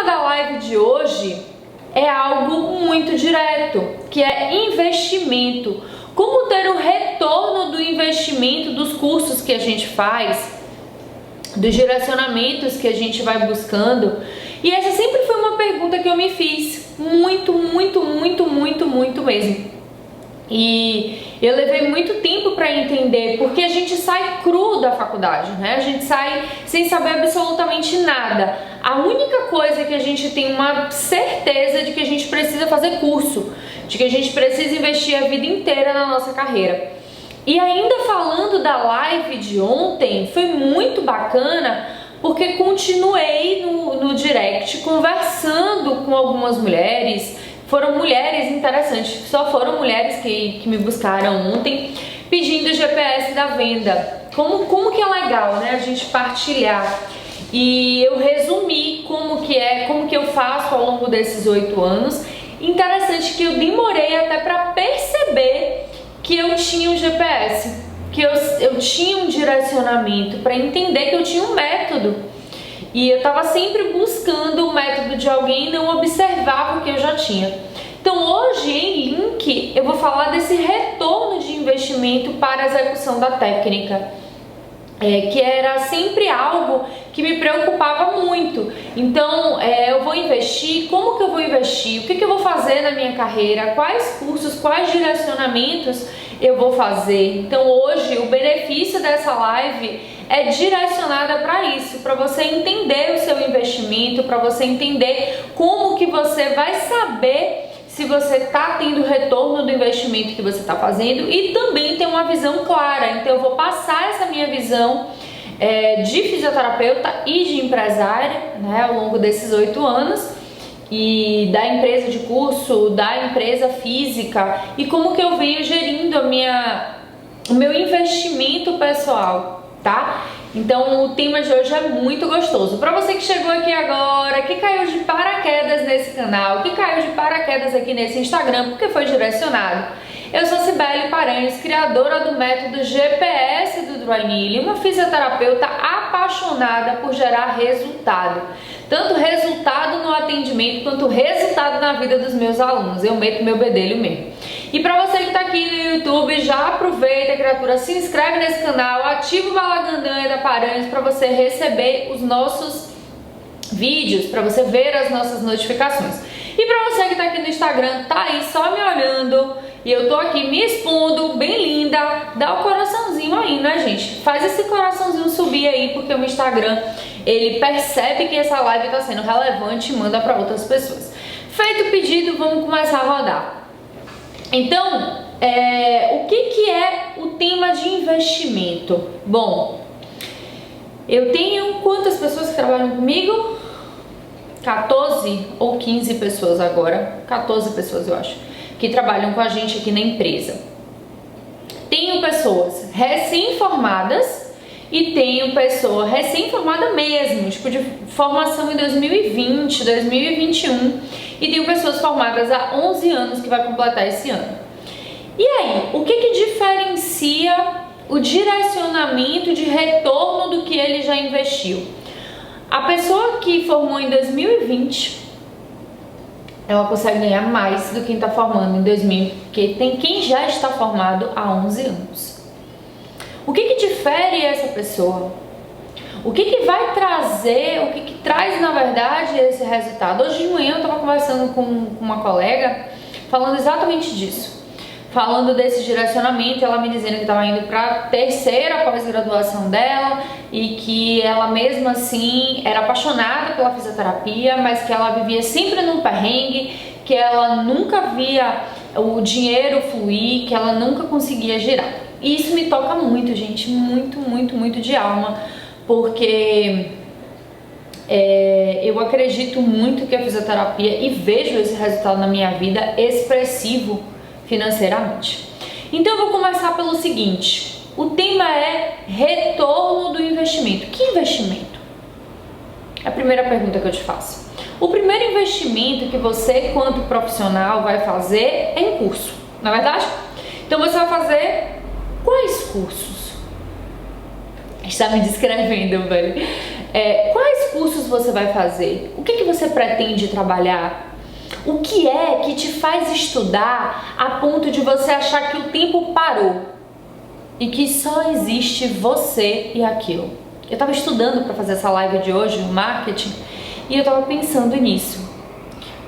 tema da live de hoje é algo muito direto, que é investimento. Como ter o retorno do investimento dos cursos que a gente faz, dos direcionamentos que a gente vai buscando. E essa sempre foi uma pergunta que eu me fiz muito mesmo. E eu levei muito tempo para entender, porque a gente sai cru da faculdade, né? A gente sai sem saber absolutamente nada. A única coisa que a gente tem uma certeza de que a gente precisa fazer curso, de que a gente precisa investir a vida inteira na nossa carreira. E ainda falando da live de ontem, foi muito bacana, porque continuei no direct conversando com algumas mulheres. Foram mulheres interessantes, só foram mulheres que me buscaram ontem pedindo o GPS da venda. Como que é legal, né, a gente partilhar. E eu resumi como que eu faço ao longo desses 8 anos. Interessante que eu demorei até para perceber que eu tinha um GPS, que eu tinha um direcionamento, para entender que eu tinha um método. E eu estava sempre buscando o método de alguém e não observava o que eu já tinha. Então hoje, em link, eu vou falar desse retorno de investimento para a execução da técnica, que era sempre algo que me preocupava muito. Então, eu vou investir, como que eu vou investir, o que eu vou fazer na minha carreira, quais cursos, quais direcionamentos eu vou fazer. Então hoje, o benefício dessa live é direcionada para isso, para você entender o seu investimento, para você entender como que você vai saber se você está tendo retorno do investimento que você está fazendo e também ter uma visão clara. Então eu vou passar essa minha visão de fisioterapeuta e de empresária, né, ao longo desses 8 anos, e da empresa de curso, da empresa física, e como que eu venho gerindo o meu investimento pessoal, tá? Então o tema de hoje é muito gostoso. Para você que chegou aqui agora, que caiu de paraquedas nesse canal, que caiu de paraquedas aqui nesse Instagram, porque foi direcionado. Eu sou Cibele Paranhos, criadora do método GPS do Dry Needling, uma fisioterapeuta apaixonada por gerar resultado. Tanto resultado no atendimento, quanto resultado na vida dos meus alunos. Eu meto meu bedelho mesmo. E para você que está aqui no YouTube, já aproveita, criatura, se inscreve nesse canal, ativa o balagandanha da Paranhos para você receber os nossos vídeos, para você ver as nossas notificações. E para você que está aqui no Instagram, tá aí só me olhando e eu tô aqui me expondo, bem linda, dá o coraçãozinho aí, né, gente? Faz esse coraçãozinho subir aí, porque o Instagram, ele percebe que essa live está sendo relevante e manda para outras pessoas. Feito o pedido, vamos começar a rodar. Então, o que é o tema de investimento? Bom, eu tenho quantas pessoas que trabalham comigo? 14 ou 15 pessoas agora, 14 pessoas eu acho, que trabalham com a gente aqui na empresa. Tenho pessoas recém-formadas e tenho pessoa recém-formada mesmo, tipo de formação em 2020, 2021, e tenho pessoas formadas há 11 anos que vai completar esse ano. E aí, o que diferencia o direcionamento de retorno do que ele já investiu? A pessoa que formou em 2020, ela consegue ganhar mais do que quem está formando em 2000, porque tem quem já está formado há 11 anos. O que difere essa pessoa? O que vai trazer, o que traz na verdade esse resultado? Hoje de manhã eu estava conversando com uma colega falando exatamente disso. Falando desse direcionamento, ela me dizendo que estava indo para a terceira pós-graduação dela e que ela mesmo assim era apaixonada pela fisioterapia, mas que ela vivia sempre num perrengue, que ela nunca via o dinheiro fluir, que ela nunca conseguia girar. E isso me toca muito, gente, muito de alma, porque eu acredito muito que a fisioterapia, e vejo esse resultado na minha vida, expressivo financeiramente. Então eu vou começar pelo seguinte: o tema é retorno do investimento. Que investimento? É a primeira pergunta que eu te faço. O primeiro investimento que você, quanto profissional, vai fazer é em curso, não é verdade? Então você vai fazer quais cursos? Está me descrevendo, velho. Quais cursos você vai fazer? O que você pretende trabalhar? O que é que te faz estudar a ponto de você achar que o tempo parou e que só existe você e aquilo? Eu estava estudando para fazer essa live de hoje, o marketing, e eu estava pensando nisso.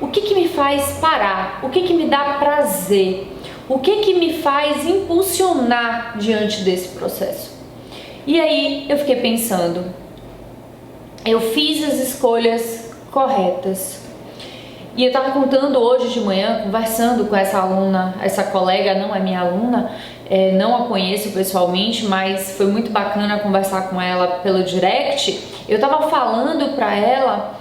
O que me faz parar? O que me dá prazer? O que me faz impulsionar diante desse processo? E aí eu fiquei pensando, eu fiz as escolhas corretas. E eu estava contando hoje de manhã, conversando com essa aluna, essa colega, não é minha aluna, não a conheço pessoalmente, mas foi muito bacana conversar com ela pelo direct. Eu estava falando para ela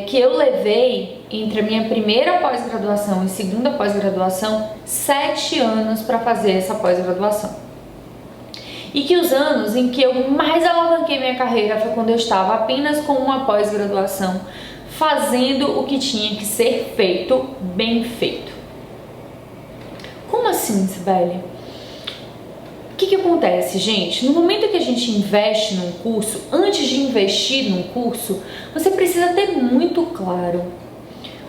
que eu levei entre a minha primeira pós-graduação e segunda pós-graduação 7 anos para fazer essa pós-graduação. E que os anos em que eu mais alavanquei minha carreira foi quando eu estava apenas com uma pós-graduação, fazendo o que tinha que ser feito, bem feito. Como assim, Sibeli? O que acontece, gente? No momento que a gente investe num curso, antes de investir num curso, você precisa ter muito claro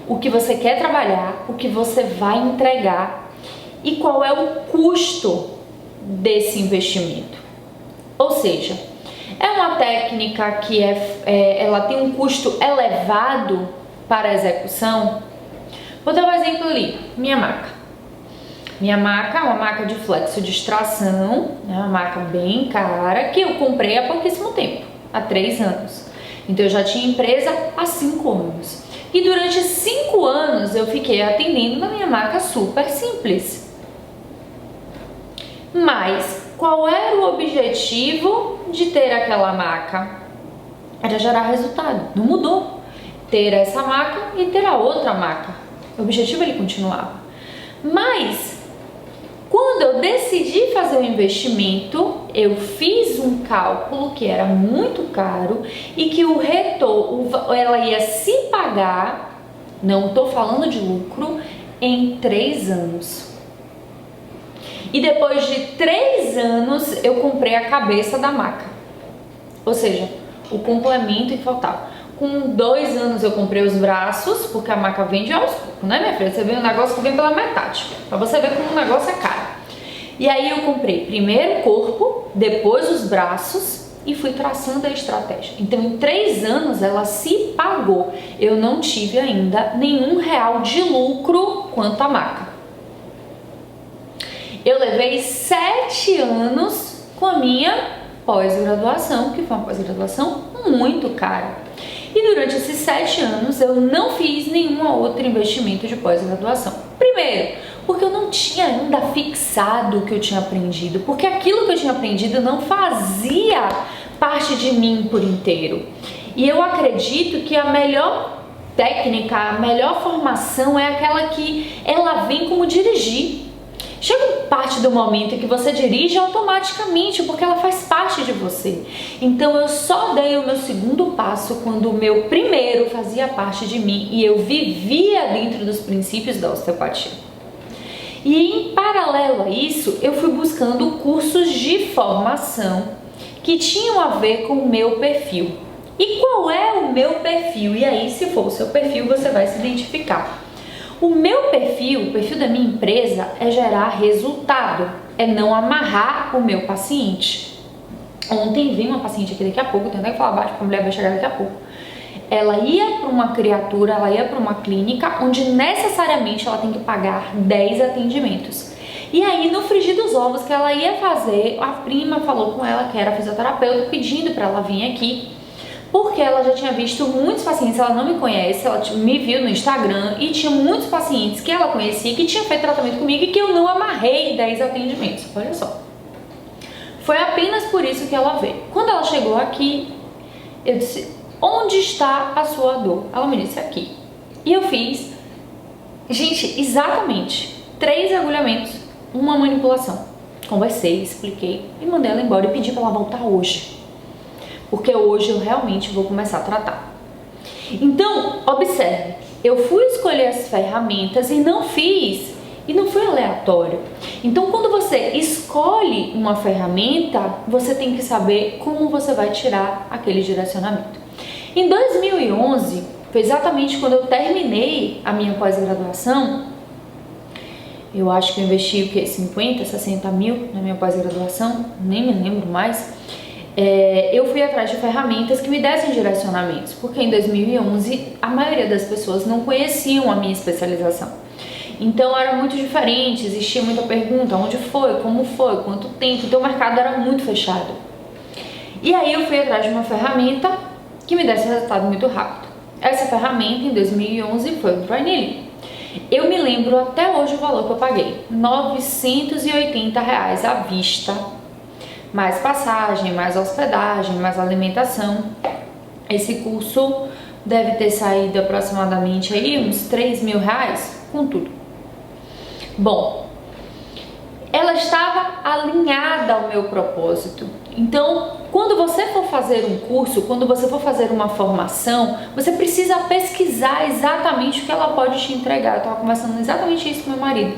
o que você quer trabalhar, o que você vai entregar e qual é o custo desse investimento. Ou seja, é uma técnica que ela tem um custo elevado para a execução. Vou dar um exemplo ali, minha maca. Minha maca é uma maca de flexo de extração, né, uma maca bem cara, que eu comprei há pouquíssimo tempo, há 3 anos. Então eu já tinha empresa há 5 anos. E durante 5 anos eu fiquei atendendo na minha maca super simples. Mas qual era o objetivo de ter aquela maca? Era gerar resultado, não mudou. Ter essa maca e ter a outra maca. O objetivo ele continuava. Mas quando eu decidi fazer o investimento, eu fiz um cálculo que era muito caro e que o retorno, ela ia se pagar, não estou falando de lucro, em 3 anos. E depois de 3 anos eu comprei a cabeça da maca, ou seja, o complemento que faltava. Com 2 anos eu comprei os braços, porque a maca vende aos poucos, né, minha filha? Você vê um negócio que vem pela metade, pra você ver como o negócio é caro. E aí eu comprei primeiro o corpo, depois os braços e fui traçando a estratégia. Então em 3 anos ela se pagou. Eu não tive ainda nenhum real de lucro quanto à maca. Eu levei 7 anos com a minha pós-graduação, que foi uma pós-graduação muito cara. E durante esses 7 anos eu não fiz nenhum outro investimento de pós-graduação. Primeiro, porque eu não tinha ainda fixado o que eu tinha aprendido, porque aquilo que eu tinha aprendido não fazia parte de mim por inteiro. E eu acredito que a melhor técnica, a melhor formação é aquela que ela vem como dirigir. Chega parte do momento que você dirige automaticamente, porque ela faz parte de você. Então eu só dei o meu segundo passo quando o meu primeiro fazia parte de mim e eu vivia dentro dos princípios da osteopatia. E em paralelo a isso, eu fui buscando cursos de formação que tinham a ver com o meu perfil. E qual é o meu perfil? E aí, se for o seu perfil, você vai se identificar. O meu perfil, o perfil da minha empresa é gerar resultado, é não amarrar o meu paciente. Ontem veio uma paciente aqui daqui a pouco, tenho até que falar baixo porque a mulher vai chegar daqui a pouco. Ela ia para uma criatura, ela ia para uma clínica onde necessariamente ela tem que pagar 10 atendimentos. E aí no frigir dos ovos que ela ia fazer, a prima falou com ela que era fisioterapeuta pedindo para ela vir aqui. Porque ela já tinha visto muitos pacientes, ela não me conhece, ela me viu no Instagram e tinha muitos pacientes que ela conhecia, que tinha feito tratamento comigo e que eu não amarrei 10 atendimentos, olha só. Foi apenas por isso que ela veio. Quando ela chegou aqui, eu disse, onde está a sua dor? Ela me disse, aqui. E eu fiz, gente, exatamente 3 agulhamentos, uma manipulação. Conversei, expliquei e mandei ela embora e pedi para ela voltar hoje. Porque hoje eu realmente vou começar a tratar. Então, observe, eu fui escolher as ferramentas e não fiz E não foi aleatório. Então, quando você escolhe uma ferramenta, você tem que saber como você vai tirar aquele direcionamento. Em 2011, foi exatamente quando eu terminei a minha pós-graduação. Eu acho que eu investi o quê? 50, 60 mil na minha pós-graduação, nem me lembro mais. Eu fui atrás de ferramentas que me dessem direcionamentos, porque em 2011 a maioria das pessoas não conheciam a minha especialização. Então era muito diferente, existia muita pergunta, onde foi, como foi, quanto tempo, então o mercado era muito fechado. E aí eu fui atrás de uma ferramenta que me desse resultado muito rápido. Essa ferramenta em 2011 foi o Dry Needling. Eu me lembro até hoje o valor que eu paguei, R$ 980 à vista, mais passagem, mais hospedagem, mais alimentação. Esse curso deve ter saído aproximadamente aí uns R$3.000 com tudo. Bom, ela estava alinhada ao meu propósito. Então, quando você for fazer um curso, quando você for fazer uma formação, você precisa pesquisar exatamente o que ela pode te entregar. Eu estava conversando exatamente isso com meu marido,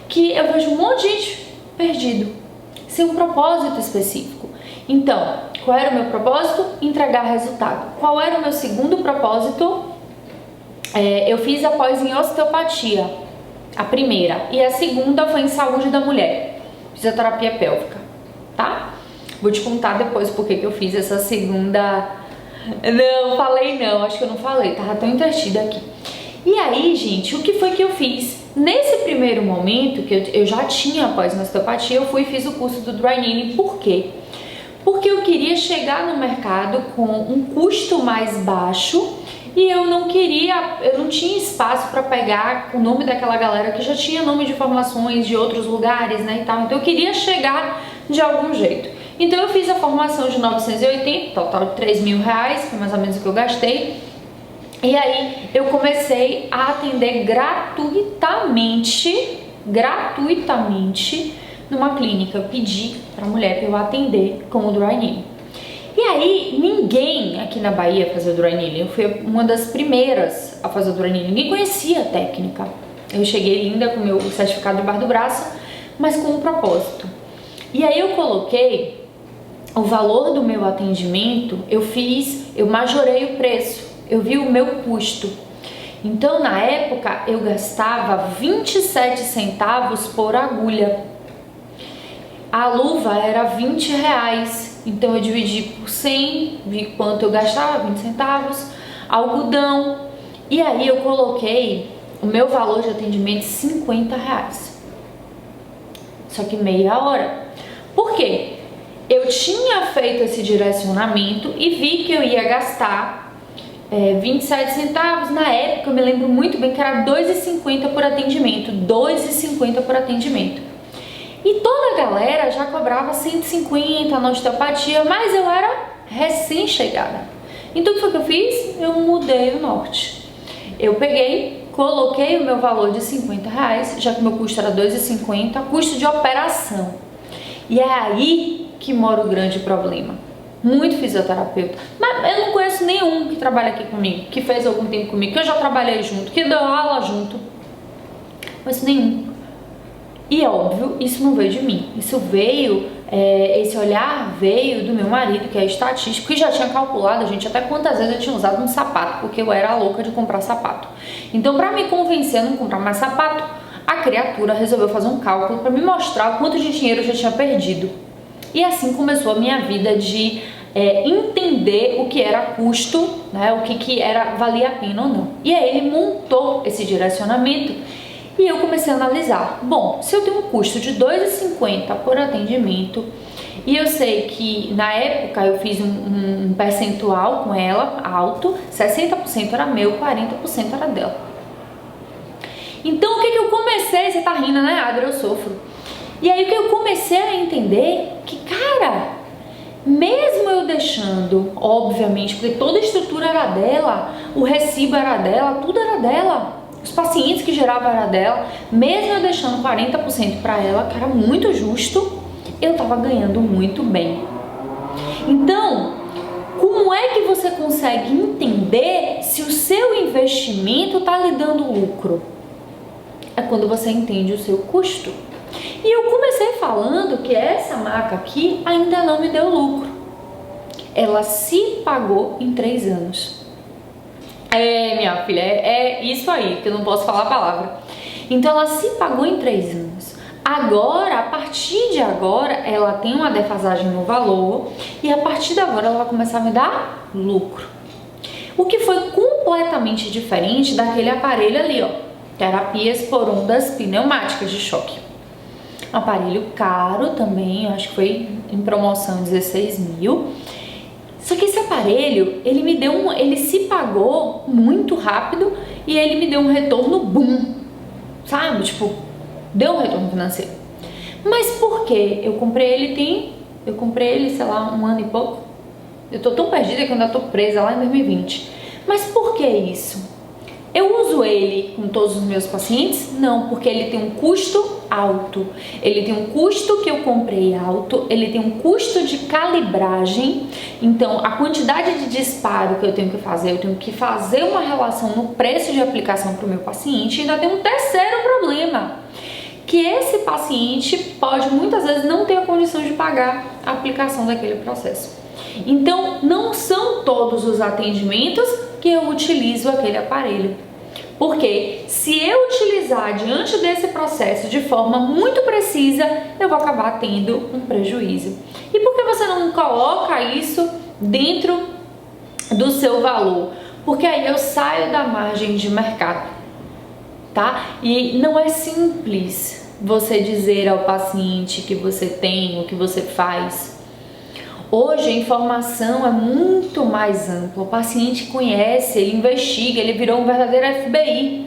que eu vejo um monte de gente perdido, sem um propósito específico. Então, qual era o meu propósito? Entregar resultado. Qual era o meu segundo propósito? Eu fiz a pós em osteopatia, a primeira, e a segunda foi em saúde da mulher, fisioterapia pélvica, tá? Vou te contar depois porque que eu fiz essa segunda. Não, falei não, acho que eu não falei, tava tão entretida aqui. E aí, gente, o que foi que eu fiz? Nesse primeiro momento, que eu já tinha pós na osteopatia, eu fui e fiz o curso do Dry Needling. Por quê? Porque eu queria chegar no mercado com um custo mais baixo e eu não tinha espaço para pegar o nome daquela galera que já tinha nome de formações de outros lugares, né, e tal. Então eu queria chegar de algum jeito. Então eu fiz a formação de 980, total de R$3.000, foi mais ou menos o que eu gastei. E aí eu comecei a atender gratuitamente numa clínica. Eu pedi para a mulher para eu atender com o Dry Needling. E aí ninguém aqui na Bahia fazia o Dry Needling. Eu fui uma das primeiras a fazer o Dry Needling. Ninguém conhecia a técnica. Eu cheguei linda com o meu certificado debaixo do braço, mas com um propósito. E aí eu coloquei o valor do meu atendimento, eu majorei o preço, eu vi o meu custo. Então, na época, eu gastava 27 centavos por agulha. A luva era R$20, então eu dividi por 100, vi quanto eu gastava, 20 centavos. Algodão, e aí eu coloquei o meu valor de atendimento R$50. Só que meia hora. Por quê? Eu tinha feito esse direcionamento e vi que eu ia gastar 27 centavos. Na época, eu me lembro muito bem que era R$2,50 por atendimento. R$2,50 por atendimento. E toda a galera já cobrava 150 na osteopatia, mas eu era recém-chegada. Então, o que foi que eu fiz? Eu mudei o norte. Eu peguei, coloquei o meu valor de R$50, já que meu custo era R$2,50, custo de operação. E é aí que mora o grande problema. Muito fisioterapeuta, mas eu não conheço nenhum que trabalha aqui comigo, que fez algum tempo comigo, que eu já trabalhei junto, que deu aula junto. Não conheço nenhum. E é óbvio, isso não veio de mim. Isso veio, esse olhar veio do meu marido, que é estatístico, que já tinha calculado, gente, até quantas vezes eu tinha usado um sapato, porque eu era louca de comprar sapato. Então, para me convencer a não comprar mais sapato, a criatura resolveu fazer um cálculo para me mostrar o quanto de dinheiro eu já tinha perdido. E assim começou a minha vida de entender o que era custo, né, o que valia a pena ou não. E aí ele montou esse direcionamento e eu comecei a analisar. Bom, se eu tenho um custo de R$2,50 por atendimento e eu sei que na época eu fiz um percentual com ela alto, 60% era meu, 40% era dela. Então o que eu comecei? Você tá rindo, né, Adri? Eu sofro. E aí o que eu comecei a entender que, cara, mesmo eu deixando, obviamente, porque toda a estrutura era dela, o recibo era dela, tudo era dela, os pacientes que geravam era dela, mesmo eu deixando 40% para ela, que era muito justo, eu tava ganhando muito bem. Então, como é que você consegue entender se o seu investimento tá lhe dando lucro? é quando você entende o seu custo. E eu comecei falando que essa maca aqui ainda não me deu lucro. Ela se pagou em 3 anos. Minha filha, é isso aí, que eu não posso falar a palavra. Então ela se pagou em 3 anos. Agora, a partir de agora, ela tem uma defasagem no valor e a partir de agora ela vai começar a me dar lucro. O que foi completamente diferente daquele aparelho ali, ó, terapias por ondas pneumáticas de choque. Um aparelho caro também, eu acho que foi em promoção 16 mil. Só que esse aparelho, ele se pagou muito rápido e ele me deu um retorno boom, sabe? Tipo, deu um retorno financeiro. Mas por quê? Eu comprei ele, sei lá, 1 ano e pouco. Eu tô tão perdida que eu ainda tô presa lá em 2020. Mas por que isso? Eu uso ele com todos os meus pacientes? Não, porque ele tem um custo alto. Ele tem um custo que eu comprei alto, ele tem um custo de calibragem. Então, a quantidade de disparo que eu tenho que fazer uma relação no preço de aplicação para o meu paciente. E ainda tem um terceiro problema, que esse paciente pode muitas vezes não ter a condição de pagar a aplicação daquele processo. Então, não são todos os atendimentos que eu utilizo aquele aparelho. Porque se eu utilizar diante desse processo de forma muito precisa, eu vou acabar tendo um prejuízo. E por que você não coloca isso dentro do seu valor? Porque aí eu saio da margem de mercado, tá? E não é simples você dizer ao paciente que você tem, o que você faz. Hoje a informação é muito mais ampla, o paciente conhece, ele investiga, ele virou um verdadeiro FBI.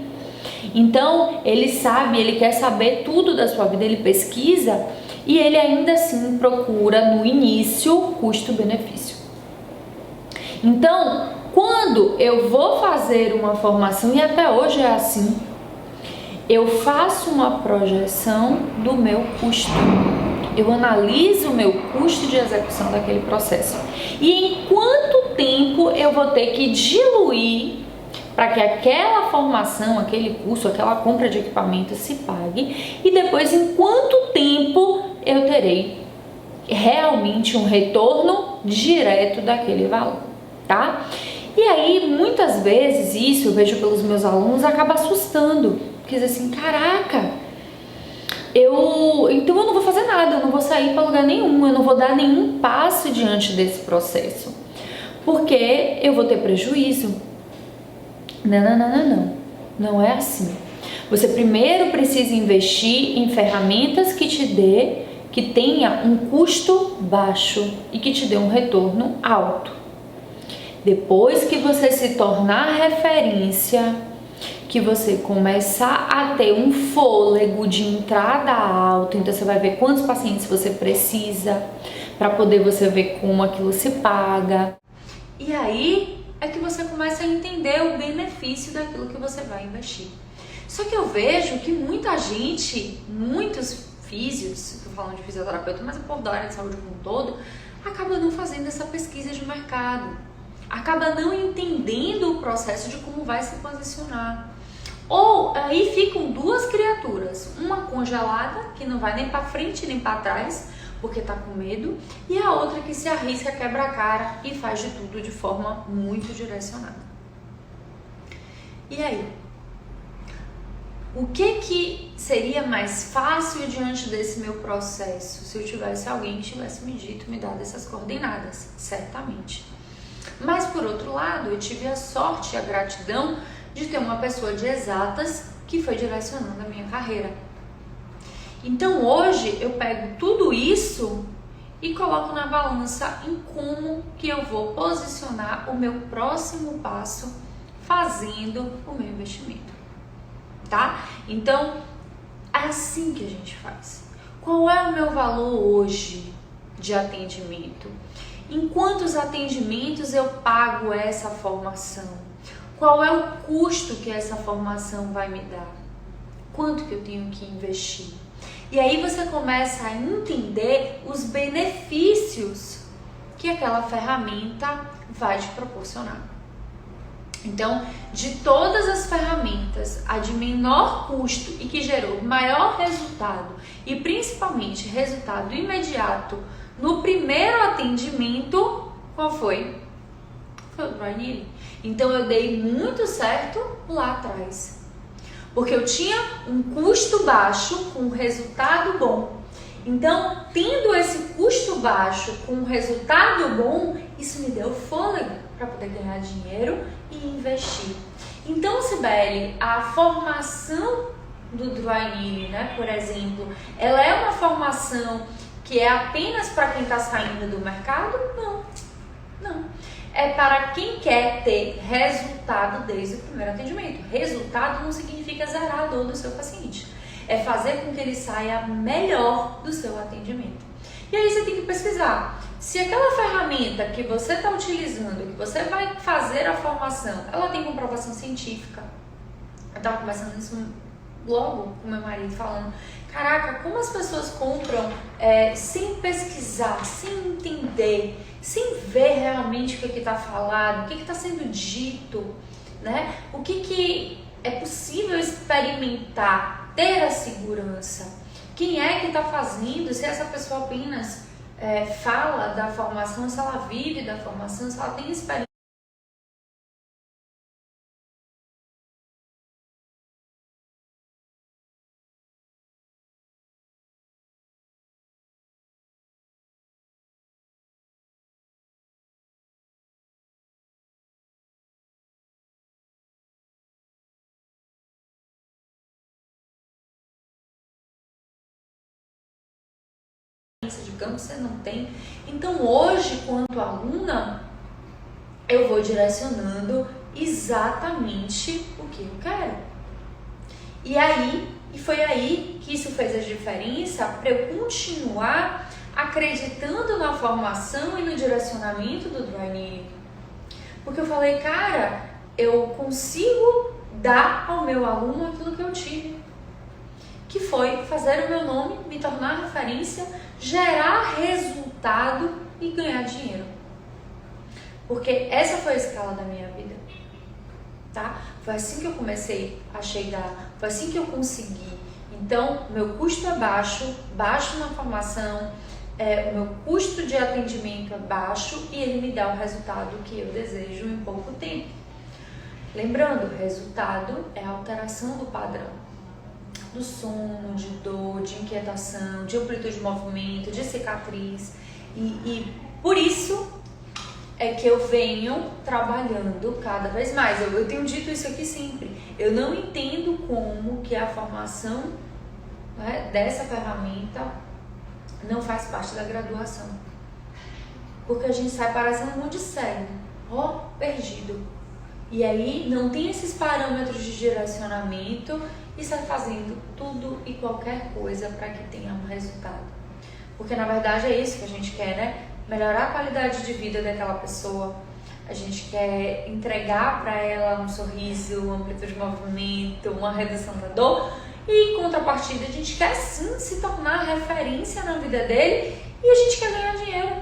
Então ele sabe, ele quer saber tudo da sua vida, ele pesquisa e ele ainda assim procura no início custo-benefício. Então, quando eu vou fazer uma formação, e até hoje é assim, eu faço uma projeção do meu custo. Eu analiso o meu custo de execução daquele processo. E em quanto tempo eu vou ter que diluir para que aquela formação, aquele curso, aquela compra de equipamento se pague. E depois, em quanto tempo eu terei realmente um retorno direto daquele valor, tá? E aí, muitas vezes, isso eu vejo pelos meus alunos, acaba assustando. Porque diz assim, caraca, então eu não vou fazer nada, eu não vou sair para lugar nenhum, eu não vou dar nenhum passo diante desse processo, porque eu vou ter prejuízo. Não é assim. Você primeiro precisa investir em ferramentas que tenha um custo baixo e que te dê um retorno alto. Depois que você se tornar referência, que você começar a ter um fôlego de entrada alto, então você vai ver quantos pacientes você precisa para poder você ver como aquilo se paga. E aí é que você começa a entender o benefício daquilo que você vai investir. Só que eu vejo que muita gente, muitos físios, estou falando de fisioterapeuta, mas o povo da área de saúde como um todo, acaba não fazendo essa pesquisa de mercado, acaba não entendendo o processo de como vai se posicionar. Ou aí ficam duas criaturas, uma congelada, que não vai nem para frente nem para trás, porque tá com medo, e a outra que se arrisca, quebra a cara e faz de tudo de forma muito direcionada. E aí? O que seria mais fácil diante desse meu processo se eu tivesse alguém que tivesse me dito, me dado essas coordenadas? Certamente. Mas por outro lado, eu tive a sorte e a gratidão de ter uma pessoa de exatas que foi direcionando a minha carreira. Então hoje eu pego tudo isso e coloco na balança em como que eu vou posicionar o meu próximo passo fazendo o meu investimento, tá? Então é assim que a gente faz. Qual é o meu valor hoje de atendimento? Em quantos atendimentos eu pago essa formação? Qual é o custo que essa formação vai me dar? Quanto que eu tenho que investir? E aí você começa a entender os benefícios que aquela ferramenta vai te proporcionar. Então, de todas as ferramentas, a de menor custo e que gerou maior resultado e principalmente resultado imediato no primeiro atendimento, qual foi? Foi o Dry Needling. Então, eu dei muito certo lá atrás, porque eu tinha um custo baixo com um resultado bom. Então, tendo esse custo baixo com um resultado bom, isso me deu fôlego para poder ganhar dinheiro e investir. Então, Sibeli, a formação do Dry Needling, né, por exemplo, ela é uma formação que é apenas para quem está saindo do mercado? Não. É para quem quer ter resultado desde o primeiro atendimento. Resultado não significa zerar a dor do seu paciente. É fazer com que ele saia melhor do seu atendimento. E aí você tem que pesquisar. Se aquela ferramenta que você está utilizando, que você vai fazer a formação, ela tem comprovação científica. Eu estava conversando isso logo com meu marido, falando, caraca, como as pessoas compram sem pesquisar, sem entender, sem ver realmente o que está falado, o que está sendo dito, né? O que é possível experimentar, ter a segurança. Quem é que está fazendo, se essa pessoa apenas fala da formação, se ela vive da formação, se ela tem experiência. De campo você não tem. Então hoje, quanto aluna, eu vou direcionando exatamente o que eu quero. E foi aí que isso fez a diferença para eu continuar acreditando na formação e no direcionamento do Dry Needling. Porque eu falei, cara, eu consigo dar ao meu aluno aquilo que eu tive, que foi fazer o meu nome, me tornar referência, gerar resultado e ganhar dinheiro. Porque essa foi a escala da minha vida, tá? Foi assim que eu comecei a chegar, foi assim que eu consegui. Então, meu custo é baixo na formação, o meu custo de atendimento é baixo e ele me dá o resultado que eu desejo em pouco tempo. Lembrando, resultado é a alteração do padrão. Do sono, de dor, de inquietação, de amplitude de movimento, de cicatriz. E por isso é que eu venho trabalhando cada vez mais. Eu tenho dito isso aqui sempre. Eu não entendo como que a formação, né, dessa ferramenta não faz parte da graduação. Porque a gente sai parecendo um monte de cego, perdido. E aí não tem esses parâmetros de direcionamento e sai fazendo tudo e qualquer coisa para que tenha um resultado. Porque na verdade é isso que a gente quer, né? Melhorar a qualidade de vida daquela pessoa. A gente quer entregar para ela um sorriso, uma amplitude de movimento, uma redução da dor. E em contrapartida a gente quer sim se tornar referência na vida dele e a gente quer ganhar dinheiro.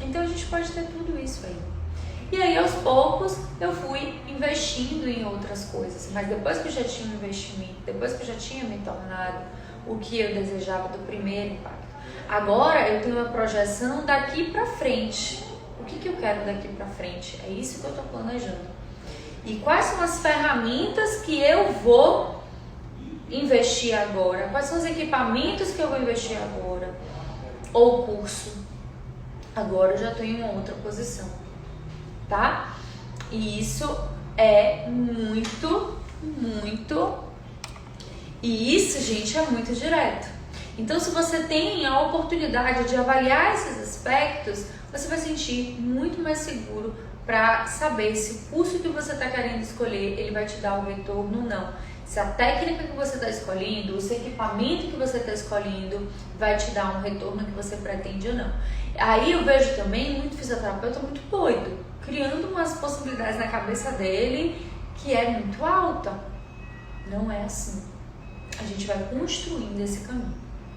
Então a gente pode ter tudo isso aí. E aí, aos poucos, eu fui investindo em outras coisas. Mas depois que eu já tinha um investimento, depois que eu já tinha me tornado o que eu desejava do primeiro impacto, agora eu tenho uma projeção daqui pra frente. O que eu quero daqui pra frente? É isso que eu tô planejando. E quais são as ferramentas que eu vou investir agora? Quais são os equipamentos que eu vou investir agora? Ou curso? Agora eu já tô em uma outra posição. Tá? E isso é muito. E isso, gente, é muito direto. Então, se você tem a oportunidade de avaliar esses aspectos, você vai sentir muito mais seguro para saber se o curso que você está querendo escolher, ele vai te dar um retorno ou não. Se a técnica que você está escolhendo, o equipamento que você está escolhendo vai te dar um retorno que você pretende ou não. Aí eu vejo também muito fisioterapeuta muito doido, criando umas possibilidades na cabeça dele que é muito alta. Não é assim. A gente vai construindo esse caminho.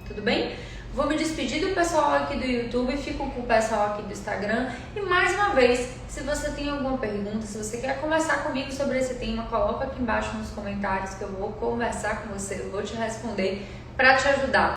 Tudo bem? Vou me despedir do pessoal aqui do YouTube, fico com o pessoal aqui do Instagram. E mais uma vez, se você tem alguma pergunta, se você quer conversar comigo sobre esse tema, coloca aqui embaixo nos comentários que eu vou conversar com você, eu vou te responder para te ajudar.